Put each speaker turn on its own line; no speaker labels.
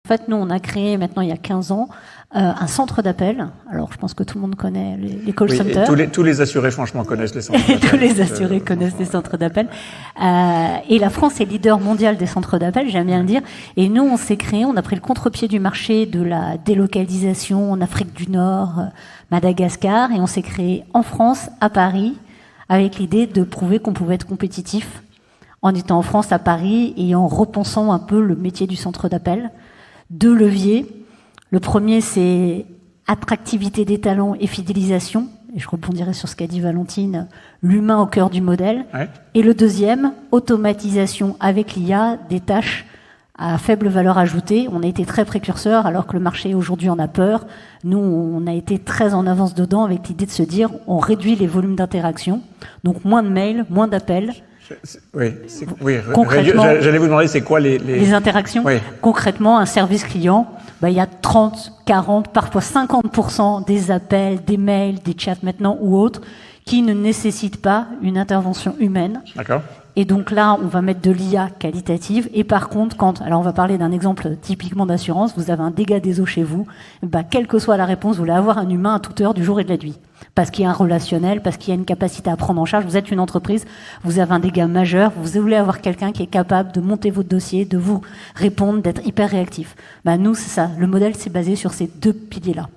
En fait, nous, on a créé maintenant, il y a 15 ans, un centre d'appel. Alors, je pense que tout le monde connaît les call centers.
Tous les assurés, franchement, connaissent les centres d'appel.
Tous les assurés connaissent les centres d'appel. Et la France est leader mondial des centres d'appel, j'aime bien le dire. Et nous, on s'est créé, on a pris le contre-pied du marché de la délocalisation en Afrique du Nord, Madagascar, et on s'est créé en France, à Paris, avec l'idée de prouver qu'on pouvait être compétitif en étant en France, à Paris, et en repensant un peu le métier du centre d'appel. 2 leviers. Le premier, c'est attractivité des talents et fidélisation. Et je rebondirai sur ce qu'a dit Valentine, l'humain au cœur du modèle. Ouais. Et le deuxième, automatisation avec l'IA des tâches à faible valeur ajoutée. On a été très précurseurs, alors que le marché aujourd'hui en a peur. Nous, on a été très en avance dedans avec l'idée de se dire, on réduit les volumes d'interaction. Donc moins de mails, moins d'appels.
Oui, concrètement, j'allais vous demander, c'est quoi les
interactions.
Oui.
Concrètement, un service client, il y a 30, 40, parfois 50% des appels, des mails, des chats maintenant ou autres, qui ne nécessitent pas une intervention humaine.
D'accord.
Et donc là, on va mettre de l'IA qualitative. Et par contre, alors on va parler d'un exemple typiquement d'assurance, vous avez un dégât des eaux chez vous, quelle que soit la réponse, vous voulez avoir un humain à toute heure du jour et de la nuit. Parce qu'il y a un relationnel, parce qu'il y a une capacité à prendre en charge. Vous êtes une entreprise, vous avez un dégât majeur, vous voulez avoir quelqu'un qui est capable de monter votre dossier, de vous répondre, d'être hyper réactif. Nous, c'est ça. Le modèle, c'est basé sur ces 2 piliers-là.